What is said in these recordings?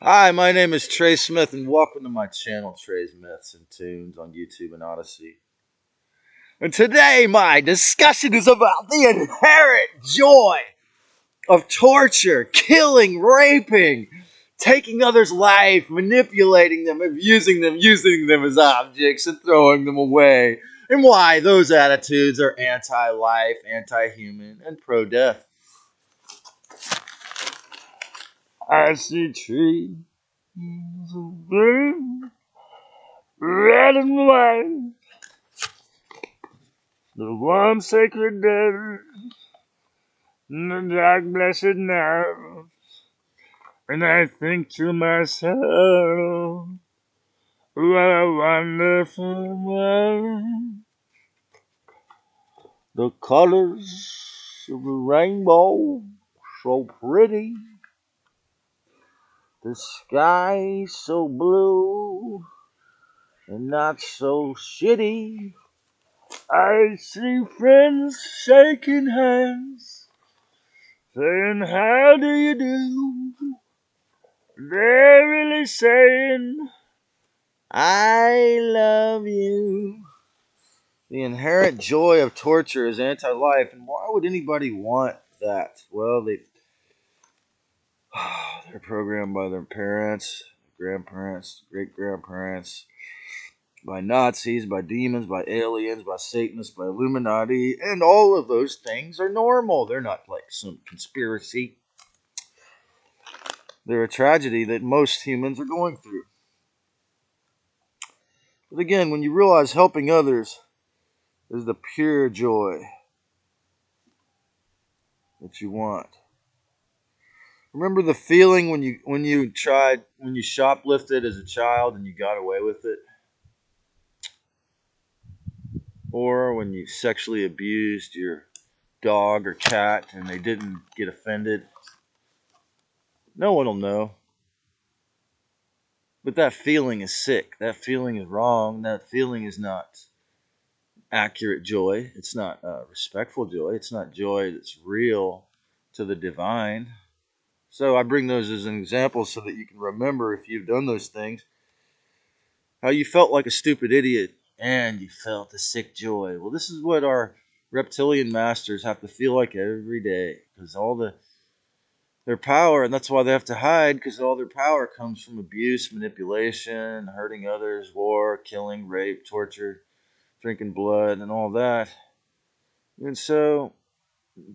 Hi, my name is Trey Smith, and welcome to my channel, Trey's Myths and Tunes on YouTube and Odyssey. And today, my discussion is about the inherent joy of torture, killing, raping, taking others' life, manipulating them, abusing them, using them as objects, and throwing them away, and why those attitudes are anti-life, anti-human, and pro-death. I see trees of blue, red and white. The warm sacred desert, the dark blessed night, and I think to myself, what a wonderful world. The colors of the rainbow, so pretty. The sky so blue and not so shitty. I see friends shaking hands, saying, how do you do? They're really saying, I love you. The inherent joy of torture is anti-life, and why would anybody want that? Well, they're programmed by their parents, grandparents, great-grandparents, by Nazis, by demons, by aliens, by Satanists, by Illuminati, and all of those things are normal. They're not like some conspiracy. They're a tragedy that most humans are going through. But again, when you realize helping others is the pure joy that you want. Remember the feeling when you shoplifted as a child and you got away with it? Or when you sexually abused your dog or cat and they didn't get offended? No one will know. But that feeling is sick. That feeling is wrong. That feeling is not accurate joy. It's not respectful joy. It's not joy that's real to the divine. So I bring those as an example so that you can remember, if you've done those things, how you felt like a stupid idiot and you felt a sick joy. Well, this is what our reptilian masters have to feel like every day, because their power, and that's why they have to hide, because all their power comes from abuse, manipulation, hurting others, war, killing, rape, torture, drinking blood, and all that. And so,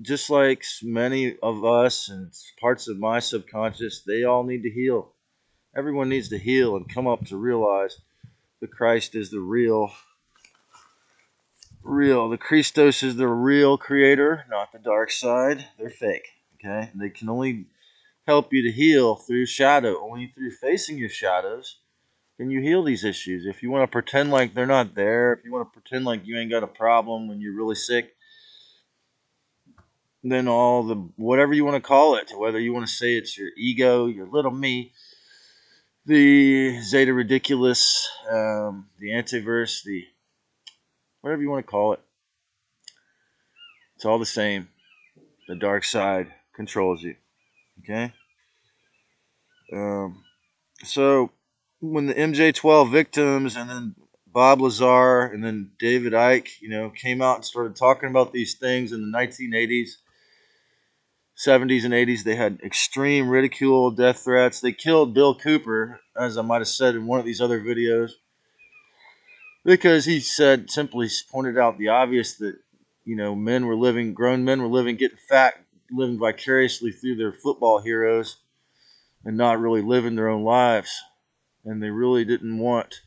just like many of us and parts of my subconscious, they all need to heal. Everyone needs to heal and come up to realize that Christ is the real. The Christos is the real creator, not the dark side. They're fake. Okay? They can only help you to heal through shadow. Only through facing your shadows can you heal these issues. If you want to pretend like they're not there, if you want to pretend like you ain't got a problem when you're really sick, then all the whatever you want to call it, whether you want to say it's your ego, your little me, the Zeta Ridiculous, the Antiverse, the whatever you want to call it, it's all the same. The dark side controls you. Okay? Um, so when the MJ-12 victims and then Bob Lazar and then David Icke, came out and started talking about these things in the 1980s, 70s, and 80s, they had extreme ridicule, death threats. They killed Bill Cooper, as I might have said in one of these other videos, because he simply pointed out the obvious that, grown men were living, getting fat, living vicariously through their football heroes and not really living their own lives. And they really didn't want,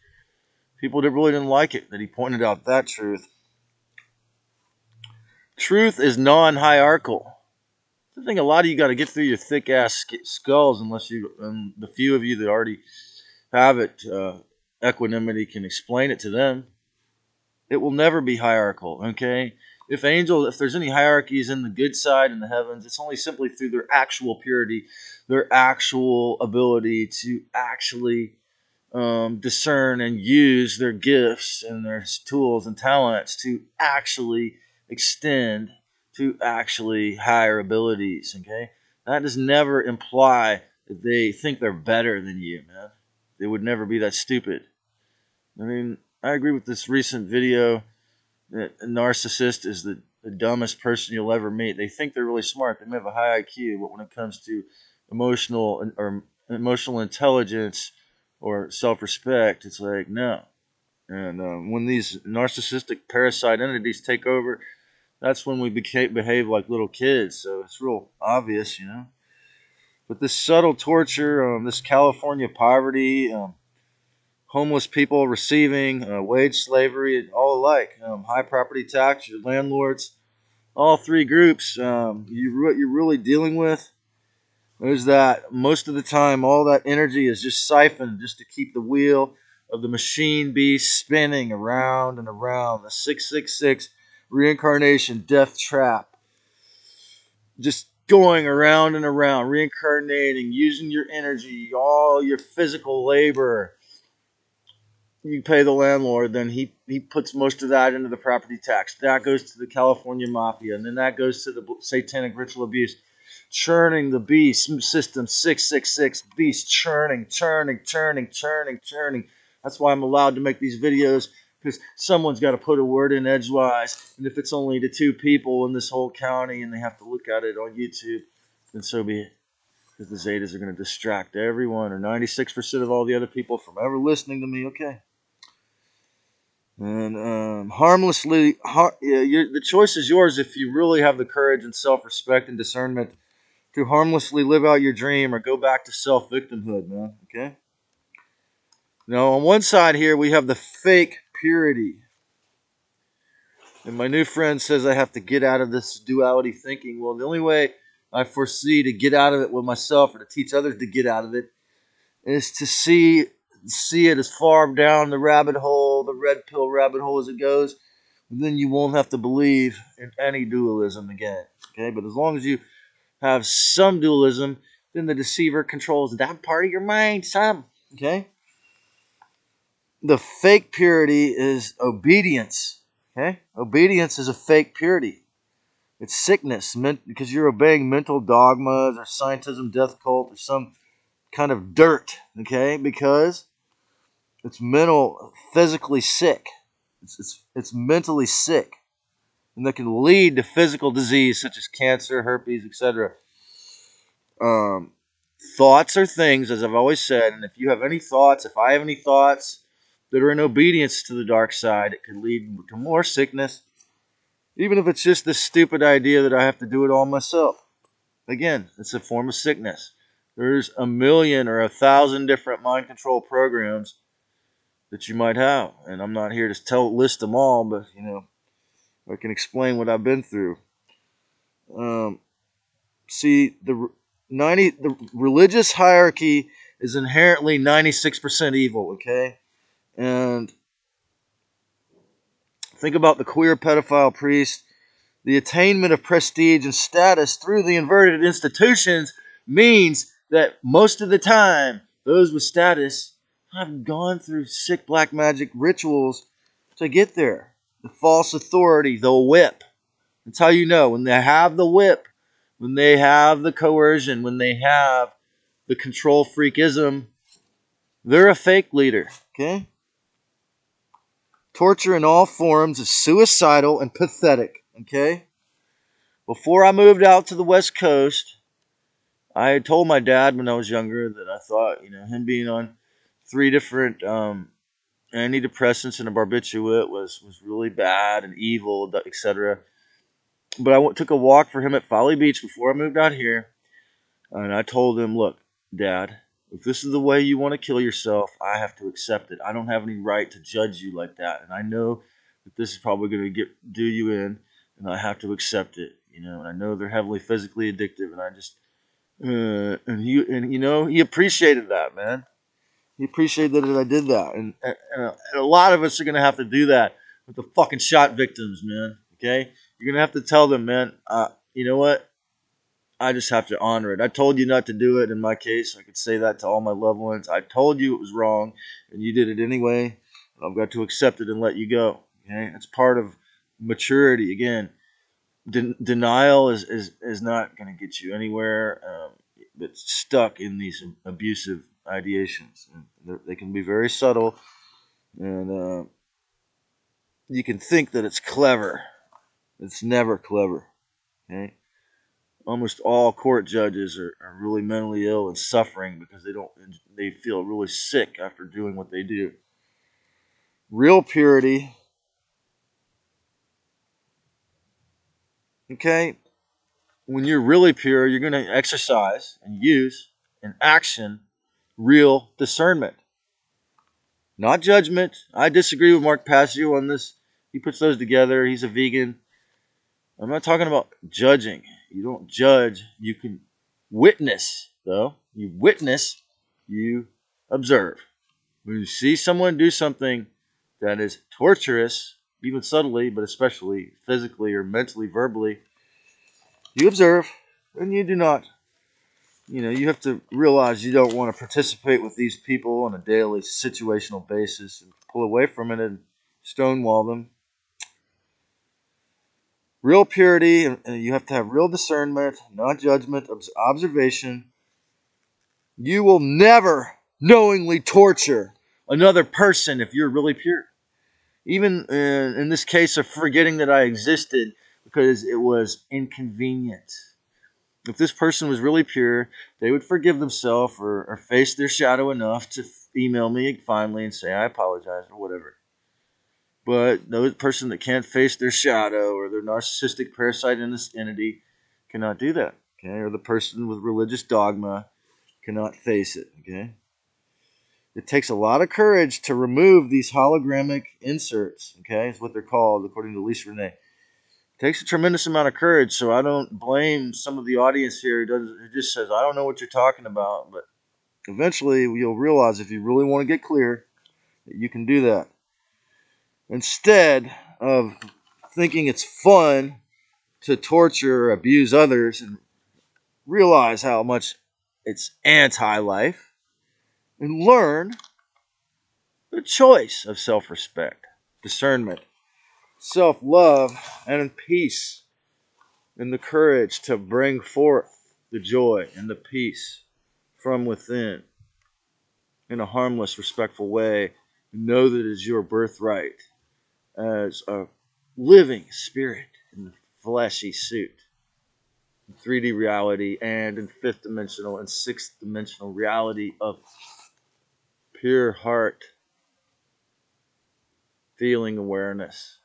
people that really didn't like it, that he pointed out that truth. Truth is non-hierarchical. I think a lot of you got to get through your thick-ass skulls, unless the few of you that already have it, equanimity can explain it to them. It will never be hierarchical, okay? If there's any hierarchies in the good side in the heavens, it's only simply through their actual purity, their actual ability to actually discern and use their gifts and their tools and talents to actually extend to actually higher abilities, okay? That does never imply they think they're better than you, man. They would never be that stupid. I mean, I agree with this recent video that a narcissist is the dumbest person you'll ever meet. They think they're really smart. They may have a high IQ, but when it comes to emotional intelligence or self-respect, it's like no. And when these narcissistic parasite entities take over, that's when we behave like little kids. So it's real obvious, you know. But this subtle torture, this California poverty, homeless people receiving wage slavery, all alike, high property tax, your landlords, all three groups, what you're really dealing with is that most of the time all that energy is just siphoned just to keep the wheel of the machine beast spinning around and around, the 666 reincarnation death trap, just going around and around, reincarnating, using your energy, all your physical labor. You pay the landlord, then he puts most of that into the property tax. That goes to the California mafia, and then that goes to the satanic ritual abuse. Churning the beast system, 666 beast, churning. That's why I'm allowed to make these videos, because someone's got to put a word in edgewise. And if it's only to two people in this whole county and they have to look at it on YouTube, then so be it. Because the Zetas are going to distract everyone, or 96% of all the other people, from ever listening to me. Okay. And the choice is yours if you really have the courage and self-respect and discernment to harmlessly live out your dream or go back to self-victimhood, man. Okay? Now, on one side here, we have the fake purity. And my new friend says I have to get out of this duality thinking. Well, the only way I foresee to get out of it with myself, or to teach others to get out of it, is to see it as far down the rabbit hole, the red pill rabbit hole as it goes. Then you won't have to believe in any dualism again. Okay? But as long as you have some dualism, then the deceiver controls that part of your mind, some. Okay? The fake purity is obedience. Okay? Obedience is a fake purity. It's sickness, because you're obeying mental dogmas or scientism, death cult, or some kind of dirt. Okay? Because it's physically sick. It's mentally sick. And that can lead to physical disease such as cancer, herpes, etc. Thoughts are things, as I've always said, and if you have any thoughts, if I have any thoughts that are in obedience to the dark side, it can lead to more sickness, even if it's just this stupid idea that I have to do it all myself. Again, it's a form of sickness. There's a million or 1,000 different mind control programs that you might have, and I'm not here to list them all, but I can explain what I've been through. See, the religious hierarchy is inherently 96% evil, okay? And think about the queer pedophile priest. The attainment of prestige and status through the inverted institutions means that most of the time, those with status have gone through sick black magic rituals to get there. The false authority, the whip. That's how you know. When they have the whip, when they have the coercion, when they have the control freakism, they're a fake leader. Okay? Torture in all forms is suicidal and pathetic. Okay? Before I moved out to the West Coast, I had told my dad when I was younger that I thought, him being on 3 different antidepressants and a barbiturate was really bad and evil, etc. But I took a walk for him at Folly Beach before I moved out here, and I told him, look, Dad, if this is the way you want to kill yourself, I have to accept it. I don't have any right to judge you like that, and I know that this is probably going to do you in, and I have to accept it. And I know they're heavily physically addictive, and I just he appreciated that, man. He appreciated that I did that, and a lot of us are gonna have to do that with the fucking shot victims, man. Okay, you're gonna have to tell them, man. You know what? I just have to honor it. I told you not to do it. In my case, I could say that to all my loved ones. I told you it was wrong, and you did it anyway. I've got to accept it and let you go. Okay, it's part of maturity. Again, denial is not going to get you anywhere. that's stuck in these abusive ideations. And they can be very subtle, and you can think that it's clever. It's never clever. Okay? Almost all court judges are really mentally ill and suffering because they feel really sick after doing what they do. Real purity, okay? When you're really pure, you're going to exercise and use in action real discernment, not judgment. I disagree with Mark Passio on this. He puts those together. He's a vegan. I'm not talking about judging. You don't judge. You can witness, though. You witness, you observe. When you see someone do something that is torturous, even subtly, but especially physically or mentally, verbally, you observe and you do not. You have to realize you don't want to participate with these people on a daily situational basis and pull away from it and stonewall them. Real purity, and you have to have real discernment, not judgment, observation. You will never knowingly torture another person if you're really pure. Even in this case of forgetting that I existed because it was inconvenient. If this person was really pure, they would forgive themselves or face their shadow enough to email me finally and say, I apologize or whatever. But the person that can't face their shadow or their narcissistic parasite in this entity cannot do that. Okay? Or the person with religious dogma cannot face it. Okay? It takes a lot of courage to remove these hologramic inserts. Okay? It's what they're called, according to Lisa Renee. It takes a tremendous amount of courage, so I don't blame some of the audience here who just says, I don't know what you're talking about. But eventually you'll realize if you really want to get clear that you can do that. Instead of thinking it's fun to torture or abuse others, and realize how much it's anti-life, and learn the choice of self-respect, discernment, self-love, and peace, and the courage to bring forth the joy and the peace from within in a harmless, respectful way. Know that it is your birthright as a living spirit in the fleshy suit, in 3D reality and in fifth dimensional and sixth dimensional reality of pure heart feeling awareness.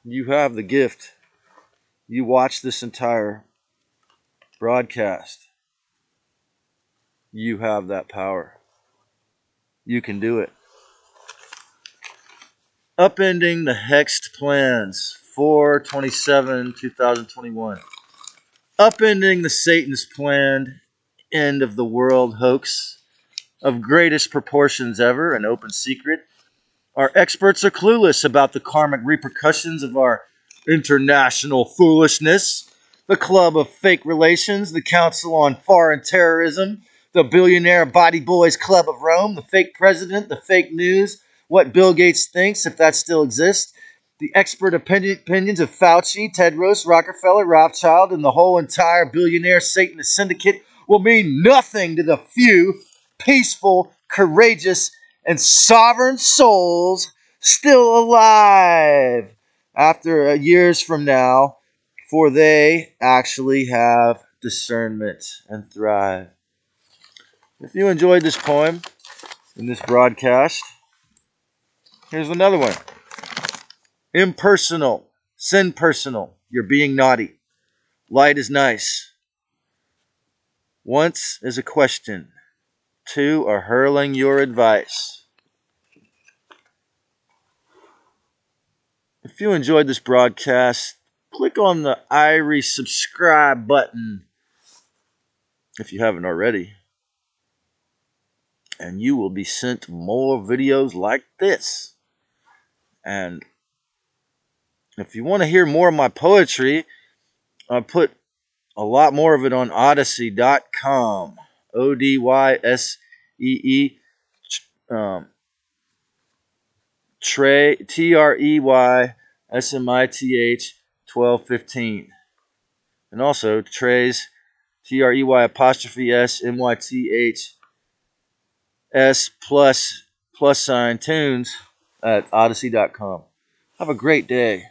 You have the gift. You watch this entire broadcast. You have that power. You can do it. Upending the hexed plans, 4/27/2021. Upending the Satan's planned end of the world hoax of greatest proportions ever, an open secret. Our experts are clueless about the karmic repercussions of our international foolishness. The Club of Fake Relations, the Council on Foreign Terrorism, the Billionaire Body Boys Club of Rome, the fake president, the fake news, what Bill Gates thinks, if that still exists, the expert opinions of Fauci, Tedros, Rockefeller, Rothschild, and the whole entire billionaire Satanist syndicate will mean nothing to the few peaceful, courageous, and sovereign souls still alive after years from now, for they actually have discernment and thrive. If you enjoyed this poem in this broadcast, here's another one. Impersonal, sin personal, you're being naughty. Light is nice. Once is a question. Two are hurling your advice. If you enjoyed this broadcast, click on the Irie subscribe button if you haven't already, and you will be sent more videos like this. And if you want to hear more of my poetry, I put a lot more of it on Odyssey.com. ODYSEE. TREYSMITH 1215. And also Trey's TREY_SMYTHS plus sign tunes at odyssey.com. Have a great day.